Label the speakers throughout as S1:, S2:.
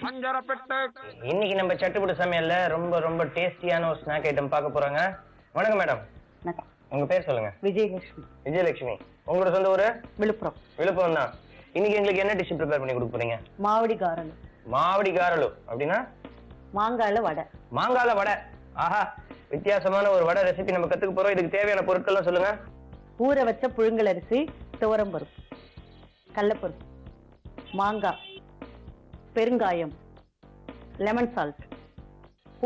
S1: இன்னைக்கு நம்ம சட்டுப்புட்டு சமையல்ல ரொம்ப ரொம்ப டேஸ்டியான ஒரு ஸ்நாக் ஐட்டம் பார்க்க போறாங்க. வணக்கம் மேடம். உங்க பேர் சொல்லுங்க.
S2: விஜயலட்சுமி.
S1: விஜயலட்சுமி. உங்களோட சொந்த ஊரு?
S2: விழுப்புரம்.
S1: விழுப்புரம் தான். இன்னைக்கு எங்களுக்கு என்ன டிஷ் ப்ரிப்பேர் பண்ணி கொடுக்க போறீங்க?
S2: மாவடி காரலு.
S1: மாவடி காரலு அப்படின்னா
S2: மாங்கால வடை.
S1: மாங்கால வடை. ஆஹா, வித்தியாசமான ஒரு வடை ரெசிபி நம்ம கத்துக்க போறோம். இதுக்கு தேவையான பொருட்கள்லாம் சொல்லுங்க.
S2: ஊற வச்ச புழுங்கல் அரிசி, துவரம்பருப்பு, கடலைப்பருப்பு, மாங்காய், பெருங்காயம், லெமன் சால்ட்,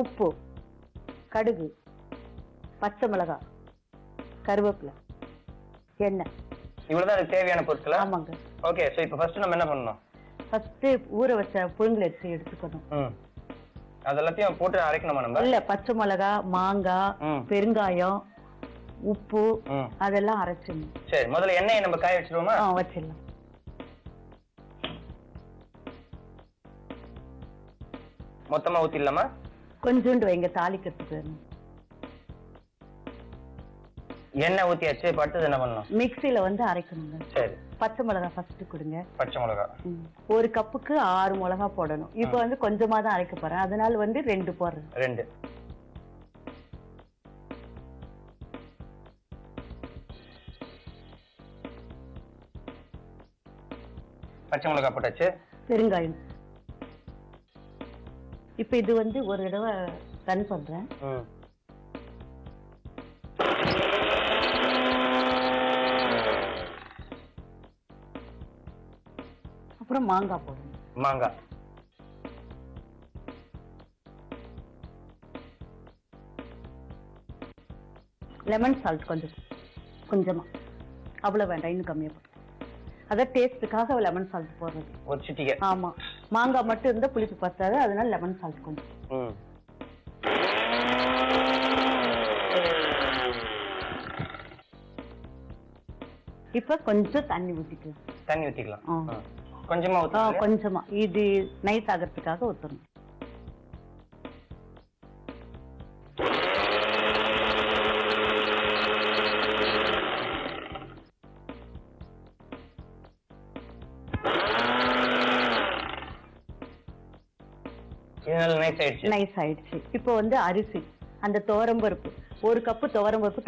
S2: உப்பு, கடுகு, பச்சை மிளகாய், கருவேப்பிலை, எண்ணெய்.
S1: இவ்வளவுதான் அதுக்கு தேவையான பொருட்கள்.
S2: ஆமாங்க.
S1: ஓகே, சோ இப்போ ஃபர்ஸ்ட் நம்ம என்ன பண்ணணும்?
S2: ஃபர்ஸ்ட் ஊற வச்ச புழுங்கல் அரிசி எடுத்துக்கணும்.
S1: அதெல்லாத்தையும் போட்டு அரைக்கணுமா நம்ம?
S2: இல்ல, பச்சை மிளகாய், மாங்காய், பெருங்காயம், உப்பு அதெல்லாம் அரைச்சிடணும்.
S1: சரி, முதல்ல எண்ணெயை நம்ம காய வச்சிருவோமா?
S2: வச்சிடலாம்.
S1: மொத்தமா ஊத்திடலாமா?
S2: கொஞ்சோண்டு வைங்க, தாளிக்கிறதுக்கு.
S1: எண்ணெய் ஊத்தியாச்சு. பட்டு என்ன பண்ணணும்?
S2: மிக்ஸில வந்து அரைக்கணுங்க.
S1: சரி.
S2: பச்சை மிளகாய் ஃபர்ஸ்ட் கொடுங்க.
S1: பச்சை மிளகாய்
S2: ஒரு கப்புக்கு 6 மிளகாய் போடணும். இப்போ வந்து கொஞ்சமா தான் அரைக்க போறேன், அதனால வந்து 2 போடுறேன்.
S1: 2. பச்சை மிளகாய் போட்டாச்சு.
S2: பெருங்காயம். இப்ப இது வந்து ஒரு தடவை ரன் பண்றேன். அப்புறம் மாங்காய் போடணும்.
S1: மாங்காய்,
S2: லெமன் சால்ட் கொஞ்சமா, அவ்வளவு வேண்டாம், இன்னும் கம்மியா போடுறேன். அதான் டேஸ்டுக்காக லெமன் சால்ட் போடுறது.
S1: ஒரு சிட்டிகை.
S2: ஆமா, மாங்காய் மட்டும் இருந்தா புளிப்பு பத்தாது, அதனால லெமன் சால்ட் கொஞ்சம். இப்ப கொஞ்சம் தண்ணி ஊத்திக்கலாம்.
S1: தண்ணி ஊத்திக்கலாம். கொஞ்சமா ஊத்தணும்.
S2: கொஞ்சமா, இது நைஸ் ஆகிறதுக்காக ஊத்தணும். நைஸ் ஆயிடுச்சு. இப்போ வந்து அரிசி, அந்த துவரம்பருப்பு, ஒரு கப்பு துவரம்பருப்பு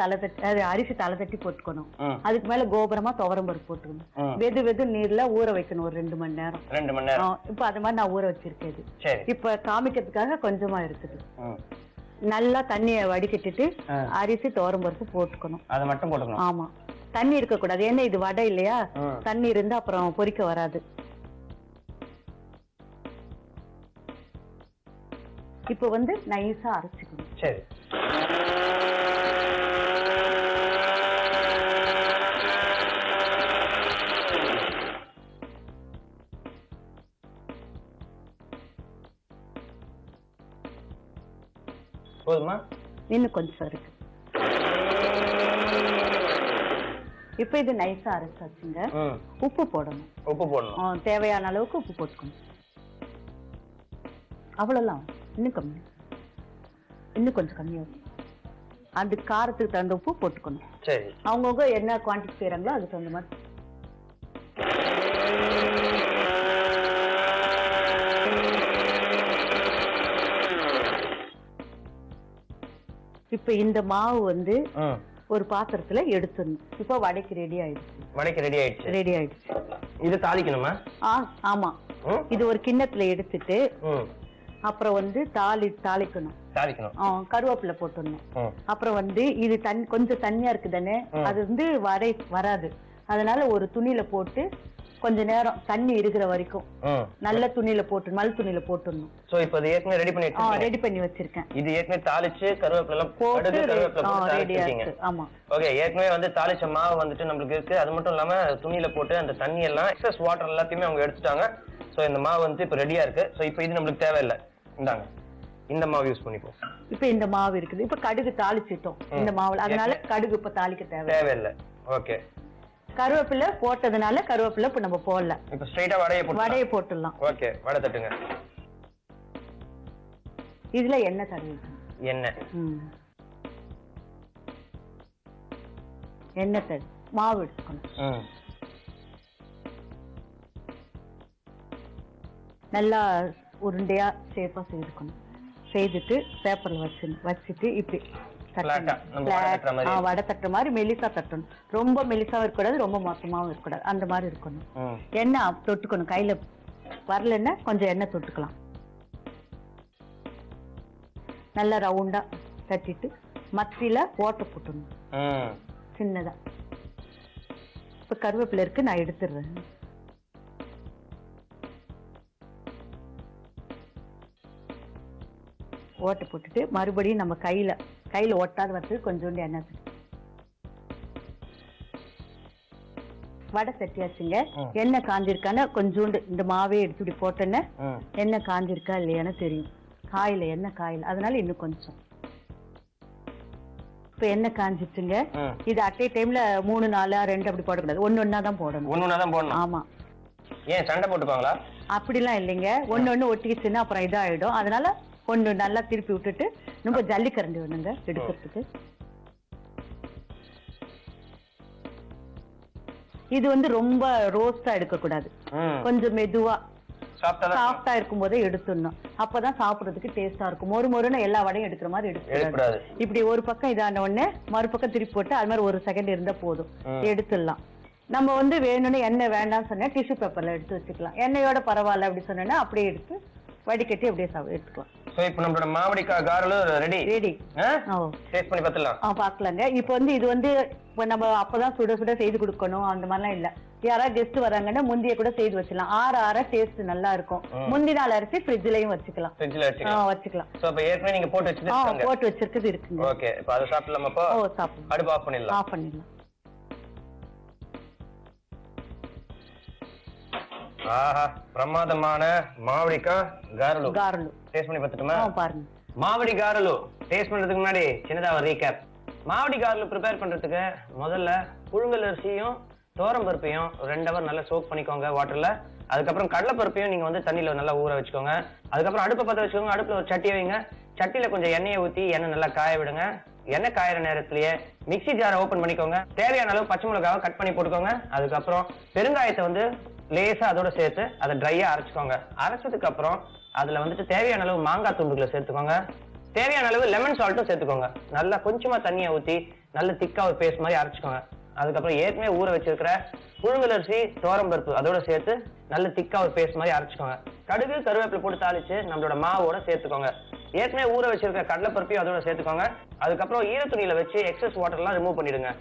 S2: அரிசி தலை தட்டி போட்டுக்கணும். அதுக்கு மேல கோபுரமா துவரம்பருப்பு போட்டுக்கணும். வெது நீர்ல ஊற வைக்கணும் ஒரு 2 மணி நேரம்.
S1: 2 மணி நேரம்.
S2: இப்ப அது மாதிரி நான் ஊற வச்சிருக்கேன். இப்ப காமிக்கிறதுக்காக கொஞ்சமா இருக்குது. நல்லா தண்ணிய வடிகட்டிட்டு அரிசி துவரம்பருப்பு போட்டுக்கணும்.
S1: அதை மட்டும் போட்டுக்கணும்.
S2: ஆமா, தண்ணி இருக்க கூடாது, ஏன்னா இது வடை இல்லையா, தண்ணி இருந்தா அப்புறம் பொரிக்க வராது. இப்ப வந்து நைஸா அரைச்சுக்கணும்.
S1: சரி. போதுமா?
S2: இன்னும் கொஞ்சம் இருக்கு. இப்ப இது நைஸா அரைச்சாச்சுங்க. உப்பு போடணும்.
S1: உப்பு போடணும்.
S2: தேவையான அளவுக்கு உப்பு போட்டுக்கணும். அவ்வளவுதான், இன்னும் கொஞ்சம் கம்மியா, அந்த காரத்துக்கு தகுந்த உப்பு போட்டுக்கணும்.
S1: சரி.
S2: அவங்கவுங்க என்ன குவான்டிட்டி செய்யறாங்களோ அதுக்கு தகுந்த மாதிரி. இப்ப இந்த மாவு வந்து ஒரு பாத்திரத்துல எடுத்துடணும். இப்ப வடைக்கு ரெடி ஆயிடுச்சு. ரெடி ஆயிடுச்சு.
S1: இது தாளிக்கணுமா?
S2: ஆமா, இது ஒரு கிண்ணத்துல எடுத்துட்டு அப்புறம் வந்து தாளிக்கணும். கருவேப்பிலை போட்டுடணும். அப்புறம் வந்து இது கொஞ்சம் தண்ணியா இருக்குதானே, அது வந்து வராது. அதனால ஒரு துணியில போட்டு கொஞ்ச நேரம் தண்ணி இருக்கிற வரைக்கும் நல்ல துணியில போட்டு, மல் துணியில போட்டுடணும்.
S1: சோ இப்போ இது ஏற்கனவே ரெடி பண்ணி
S2: வச்சிருக்கேன்.
S1: இது ஏற்கனவே தாளிச்சு கருவேப்பிலை போட்டு ரெடியா இருக்கு.
S2: ஆமா.
S1: ஓகே, ஏற்கனவே வந்து தாளிச்ச மாவு வந்துட்டு நம்மளுக்கு இருக்கு. அது மட்டும் இல்லாம துணியில போட்டு அந்த தண்ணி எல்லாம் எக்ஸஸ் வாட்டர் எல்லாத்தையுமே அவங்க எடுத்துட்டாங்க. சோ இந்த மாவு வந்து இப்ப ரெடியா இருக்கு. சோ இப்போ இது நம்மளுக்கு தேவையில்லை. இந்தாங்க, இந்த மாவு யூஸ் பண்ணிப்போம்.
S2: இப்ப இந்த மாவு இருக்குது. இப்ப கடுகு தாளிச்சிட்டோம் இந்த மாவுல, அதனால கடுகு இப்ப தாளிக்க தேவையில்லை.
S1: ஓகே.
S2: கருவேப்பிலை போட்டதுனால கருவேப்பிலை இப்ப நம்ம போடல.
S1: இப்ப ஸ்ட்ரைட்டா வடையை போட்டுடலாம். ஓகே, வடை தட்டுங்க.
S2: இதுல எண்ணெய் தடவி. எண்ணெய் தடவி மாவு எடுத்துக்கணும். நல்லா உருண்டையா ஷேப்பா செய்துக்கணும். செய்துட்டு பேப்பர்ல வச்சுட்டு இப்படி வடை தட்டுற மாதிரி மெலிசா தட்டணும். ரொம்ப மெலிசாவும் இருக்கக்கூடாது, ரொம்ப மொத்தமாவும் இருக்கக்கூடாது, அந்த மாதிரி இருக்கணும். எண்ணெய் தொட்டுக்கணும், கையில வரலன்னா கொஞ்சம் எண்ணெய் தொட்டுக்கலாம். நல்லா ரவுண்டா தட்டிட்டு மத்தியில ஓட்டை போட்டுணும் சின்னதா. இப்ப கருவேப்பிலை இருக்கு, நான் எடுத்துடுறேன். ஓட்டை போட்டுட்டு மறுபடியும் நம்ம கையில ஒட்டாத வந்து கொஞ்சோண்டு எண்ணெய். வடை சட்டியாச்சுங்க. எண்ணெய் காஞ்சிருக்கான்னு கொஞ்சோண்டு இந்த மாவே எடுத்து இப்படி போட்டேன்னா எண்ணெய் காஞ்சிருக்கா இல்லையான்னு தெரியும். எண்ணெய் காயில, அதனால இன்னும் கொஞ்சம். இப்ப எண்ணெய் காஞ்சிச்சுங்க. இது அட்டை டைம்ல 3 4 2 அப்படி போடக்கூடாது, ஒண்ணு தான் போடணும். ஆமா.
S1: ஏன் சண்டை போட்டுப்பாங்களா?
S2: அப்படிலாம் இல்லைங்க, ஒண்ணு ஒட்டிக்கிச்சுன்னா அப்புறம் இதாயிடும். அதனால ஒண்ணு நல்லா திருப்பி விட்டுட்டு ரொம்ப ஜல்லிக்கரண்டி வேணுங்க எடுக்கிறதுக்கு. இது வந்து ரொம்ப ரோஸ்டா எடுக்க கூடாது, கொஞ்சம் மெதுவா சாஃப்டா இருக்கும் போதே எடுத்துடணும். அப்பதான் சாப்பிடுறதுக்கு டேஸ்டா இருக்கும். மொறுன்னு எல்லா வடையும் எடுக்கிற மாதிரி எடுக்கக்கூடாது. இப்படி ஒரு பக்கம் இதான உடனே மறுபக்கம் திருப்பி போட்டு அது மாதிரி 1 செகண்ட் இருந்தா போதும், எடுத்துடலாம். நம்ம வந்து வேணும்னு எண்ணெய் வேண்டாம்னு சொன்னா டிஷ்யூ பேப்பர்ல எடுத்து வச்சுக்கலாம். எண்ணெயோட பரவாயில்ல அப்படி சொன்னா அப்படியே எடுத்து வடிகட்டி அப்படியே எடுத்துக்கலாம்.
S1: சோ இப்போ நம்மளோட மாவடிக்காய் காரலும் ரெடி. டேஸ்ட் பண்ணி பார்த்துடலாம்.
S2: பார்க்கலாங்க. இப்போ வந்து இது வந்து நம்ம அப்பதான் சுட செய்து கொடுக்கணும் அந்த மாதிரிலாம் இல்ல. யாராவது கெஸ்ட் வராங்கன்னா முந்திய கூட செய்து வச்சிடலாம். ஆற டேஸ்ட் நல்லா இருக்கும். முந்தி நாள் அரிசி ஃப்ரிட்ஜ்லயும் வச்சுக்கலாம். வச்சுக்கலாம்.
S1: சோ அப்ப ஏற்கனவே நீங்க போட்டு
S2: வச்சிருக்கிறது இருக்குங்க.
S1: ஓகே, இப்போ அத சாப்பிடலாமா? அப்போ சாப்பிடலாம். அடுப்பு ஆஃப் பண்ணிடலாம். ஆஹா, பிரமாதமான மாவடிக்காய் காரலு. டேஸ்ட் பண்ணி பார்த்துட்டுமா?
S2: பாருங்க.
S1: மாவடி காரலு டேஸ்ட் பண்றதுக்கு முன்னாடி சின்னதா ஒரு ரீகேப். மாவடி காரலு ப்ரிப்பேர் பண்றதுக்கு முதல்ல புழுங்கல் அரிசியும் தோரம் பருப்பையும் 2 ஹவர் நல்லா சோக் பண்ணிக்கோங்க வாட்டர்ல. அதுக்கப்புறம் கடலை பருப்பையும் நீங்க வந்து தண்ணியில நல்லா ஊற வச்சுக்கோங்க. அதுக்கப்புறம் அடுப்பை பற்ற வச்சுக்கோங்க. அடுப்புல ஒரு சட்டி வைங்க. சட்டியில கொஞ்சம் எண்ணெயை ஊத்தி எண்ணெய் நல்லா காய விடுங்க. எண்ணெய் காயிற நேரத்திலேயே மிக்ஸி ஜாரை ஓபன் பண்ணிக்கோங்க. தேவையான அளவு பச்சை மிளகாவை கட் பண்ணி போட்டுக்கோங்க. அதுக்கப்புறம் பெருங்காயத்தை வந்து லேசா அதோட சேர்த்து அதை ட்ரையா அரைச்சுக்கோங்க. அரைச்சதுக்கு அப்புறம் அதுல வந்துட்டு தேவையான அளவு மாங்காய் துண்டுகளை சேர்த்துக்கோங்க. தேவையான அளவு லெமன் சால்ட்டும் சேர்த்துக்கோங்க. நல்லா கொஞ்சமா தண்ணியை ஊத்தி நல்ல திக்கா ஒரு பேஸ்ட் மாதிரி அரைச்சுக்கோங்க. அதுக்கப்புறம் ஏற்கனவே ஊற வச்சிருக்கிற புழுங்கல் அரிசி தோரம் பருப்பு அதோட சேர்த்து நல்ல திக்கா ஒரு பேஸ்ட் மாதிரி அரைச்சுக்கோங்க. கடுகு கருவேப்பிலை போட்டு தாளிச்சு நம்மளோட மாவோட சேர்த்துக்கோங்க. ஏற்கனவே ஊற வச்சிருக்கிற கடலை பருப்பையும் அதோட சேர்த்துக்கோங்க. அதுக்கப்புறம் ஈரத்துணியில வச்சு எக்ஸஸ் வாட்டர் எல்லாம் ரிமூவ் பண்ணிடுங்க.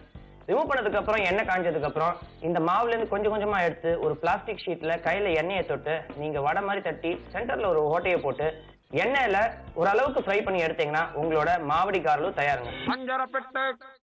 S1: ரிமூவ் பண்ணதுக்கு அப்புறம் எண்ணெய் காஞ்சதுக்கு அப்புறம் இந்த மாவுல இருந்து கொஞ்சம் கொஞ்சமா எடுத்து ஒரு பிளாஸ்டிக் ஷீட்ல கையில எண்ணெயை தொட்டு நீங்க வடை மாதிரி தட்டி சென்டர்ல ஒரு ஓட்டையை போட்டு எண்ணெயில ஓரளவுக்கு ஃப்ரை பண்ணி எடுத்தீங்கன்னா உங்களோட மாவடி காரலும் தயாருங்க.